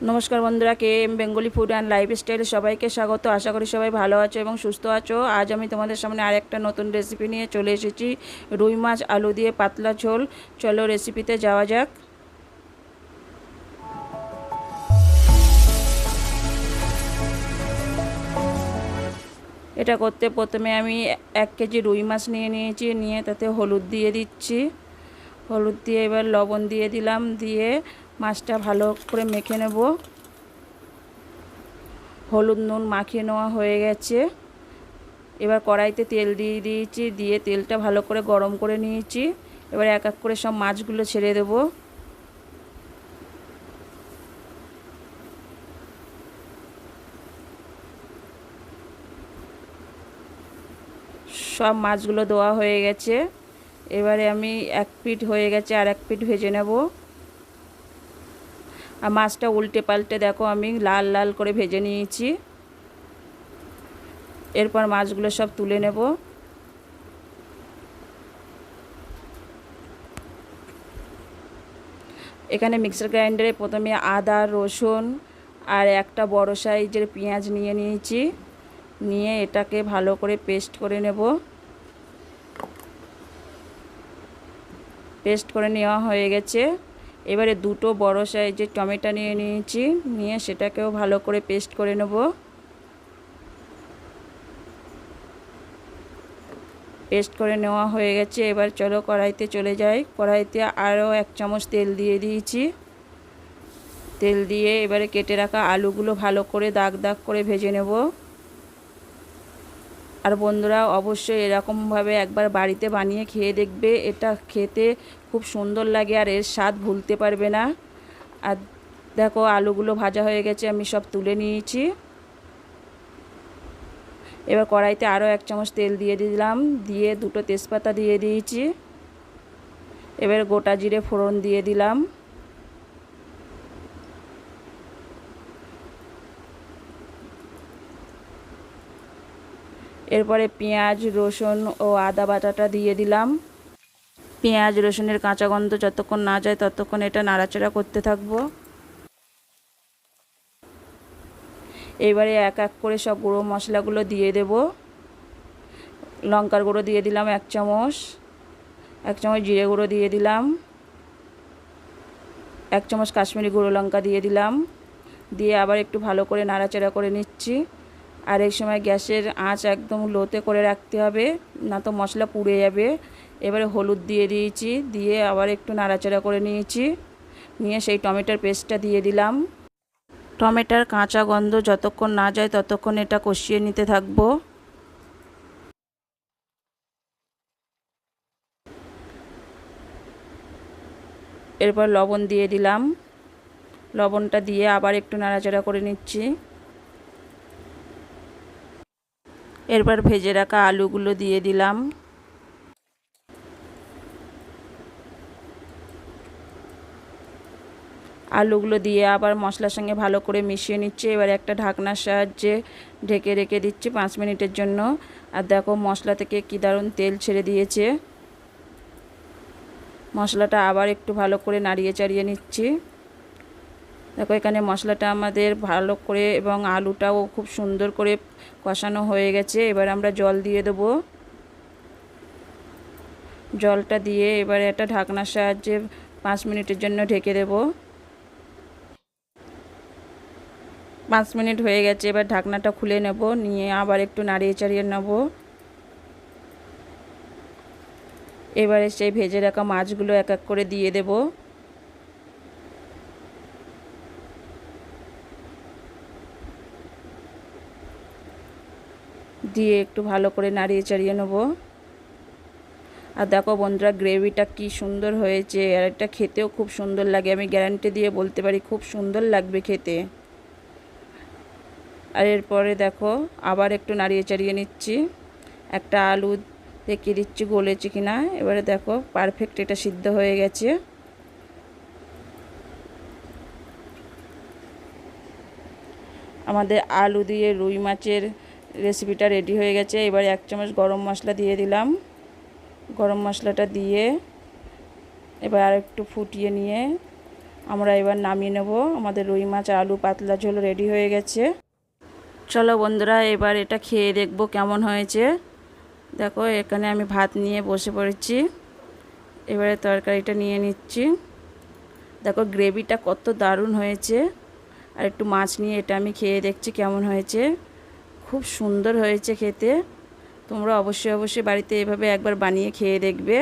নমস্কার বন্ধুরা, K M Bengali food and লাইফস্টাইলে সবাইকে স্বাগত। আশা করি সবাই ভালো আছো এবং সুস্থ আছো। আজ আমি তোমাদের সামনে আরেকটা নতুন রেসিপি নিয়ে চলে এসেছি, রুই মাছ আলু দিয়ে পাতলা ঝোল। চলো রেসিপিতে যাওয়া যাক। এটা করতে প্রথমে আমি 1 কেজি রুই মাছ নিয়েছি, নিয়ে তাতে হলুদ দিয়ে দিচ্ছি। হলুদ দিয়ে এবার লবণ দিয়ে দিলাম, দিয়ে মাছটা ভালো করে মেখে নেব। হলুদ নুন মাখিয়ে নেওয়া হয়ে গেছে। এবার কড়াইতে তেল দিয়ে দিয়েছি, দিয়ে তেলটা ভালো করে গরম করে নিয়েছি। এবার এক এক করে সব মাছগুলো ছেড়ে দেব। সব মাছগুলো দেওয়া হয়ে গেছে। এবারে আমি এক পিঠ হয়ে গেছে, আর এক পিঠ ভেজে নেব। আর মাছটা উল্টে পাল্টে দেখো আমি লাল লাল করে ভেজে নিয়েছি। এরপর মাছগুলো সব তুলে নেব। এখানে মিক্সার গ্রাইন্ডারে প্রথমে আদা রসুন আর একটা বড় সাইজের পেঁয়াজ নিয়ে নিয়েছি, নিয়ে এটাকে ভালো করে পেস্ট করে নেব। পেস্ট করে নেওয়া হয়ে গেছে। এবারে দুটো বড় সাইজের টমেটো নিয়ে নিয়েছি, নিয়ে সেটাকেও ভালো করে পেস্ট করে নেব। পেস্ট করে নেওয়া হয়ে গেছে। এবার চলো কড়াইতে চলে যাই। কড়াইতে আরও 1 চামচ তেল দিয়ে দিয়েছি। তেল দিয়ে এবারে কেটে রাখা আলুগুলো ভালো করে দাগ দাগ করে ভেজে নেব। আর বন্ধুরা অবশ্যই এরকমভাবে একবার বাড়িতে বানিয়ে খেয়ে দেখবে, এটা খেতে খুব সুন্দর লাগে আর এর স্বাদ ভুলতে পারবে না। আর দেখো আলুগুলো ভাজা হয়ে গেছে, আমি সব তুলে নিয়েছি। এবার কড়াইতে আরও 1 চামচ তেল দিয়ে দিলাম, দিয়ে দুটো তেজপাতা দিয়ে দিয়েছি। এবার গোটা জিরে ফোড়ন দিয়ে দিলাম। এরপরে পেঁয়াজ রসুন ও আদা বাটাটা দিয়ে দিলাম। পেঁয়াজ রসুনের কাঁচা গন্ধ যতক্ষণ না যায় ততক্ষণ এটা নাড়াচাড়া করতে থাকবো। এবারে এক এক করে সব গুঁড়ো মশলাগুলো দিয়ে দেব। লঙ্কার গুঁড়ো দিয়ে দিলাম 1 চামচ, 1 চামচ জিরে গুঁড়ো দিয়ে দিলাম, 1 চামচ কাশ্মীরি গুঁড়ো লঙ্কা দিয়ে দিলাম। দিয়ে আবার একটু ভালো করে নাড়াচাড়া করে নিচ্ছি। আর এই সময় গ্যাসের আঁচ একদম লোতে করে রাখতে হবে, না তো মশলা পুড়ে যাবে। এবারে হলুদ দিয়ে দিয়েছি, দিয়ে আবার একটু নাড়াচাড়া করে নিয়েছি, নিয়ে সেই টমেটোর পেস্টটা দিয়ে দিলাম। টমেটোর কাঁচা গন্ধ যতক্ষণ না যায় ততক্ষণ এটা কষিয়ে নিতে থাকবো। এরপর লবণ দিয়ে দিলাম। লবণটা দিয়ে আবার একটু নাড়াচাড়া করে নিচ্ছি। এরপর ভেজে রাখা আলুগুলো দিয়ে দিলাম। আলুগুলো দিয়ে আবার মশলার সঙ্গে ভালো করে মিশিয়ে নিচ্ছি। এবার একটা ঢাকনার সাহায্যে ঢেকে রেখে দিচ্ছি 5 মিনিটের জন্য। আর দেখো মশলা থেকে কি দারুণ তেল ছেড়ে দিয়েছে। মশলাটা আবার একটু ভালো করে নাড়িয়ে চাড়িয়ে নিচ্ছি। দেখো এখানে মশলাটা আমাদের ভালো করে এবং আলুটাও খুব সুন্দর করে কষানো হয়ে গেছে। এবার আমরা জল দিয়ে দেবো। জলটা দিয়ে এবারে একটা ঢাকনার সাহায্যে 5 মিনিটের জন্য ঢেকে দেব। 5 মিনিট হয়ে গেছে। এবার ঢাকনাটা খুলে নেব, নিয়ে আবার একটু নাড়িয়ে চাড়িয়ে নেব। এবারে সেই ভেজে রাখা মাছগুলো এক এক করে দিয়ে দেব। দিয়ে একটু ভালো করে নাড়িয়ে চাড়িয়ে নেব। আর দেখো বন্ধুরা গ্রেভিটা কি সুন্দর হয়েছে, আর এটা খেতেও খুব সুন্দর লাগে। আমি গ্যারান্টি দিয়ে বলতে পারি খুব সুন্দর লাগবে খেতে। আর এরপরে দেখো আবার একটু নাড়িয়ে চাড়িয়ে নিচ্ছি। একটা আলু দেখিয়ে দিচ্ছি গলেছে কিনা। এবারে দেখো পারফেক্ট এটা সিদ্ধ হয়ে গেছে। আমাদের আলু দিয়ে রুই মাছের রেসিপিটা রেডি হয়ে গেছে। এবারে 1 চামচ গরম মশলা দিয়ে দিলাম। গরম মশলাটা দিয়ে এবার আর একটু ফুটিয়ে নিয়ে আমরা এবার নামিয়ে নেব। আমাদের রুই মাছ আর আলু পাতলা ঝোল রেডি হয়ে গেছে। চলো বন্ধুরা, এবার এটা খেয়ে দেখবো কেমন হয়েছে। দেখো এখানে আমি ভাত নিয়ে বসে পড়েছি। এবারে তরকারিটা নিয়ে নিচ্ছি। দেখো গ্রেভিটা কত দারুণ হয়েছে। আর একটু মাছ নিয়ে এটা আমি খেয়ে দেখছি কেমন হয়েছে। খুব সুন্দর হয়েছে খেতে। তোমরা অবশ্যই বাড়িতে এভাবে একবার বানিয়ে খেয়ে দেখবে।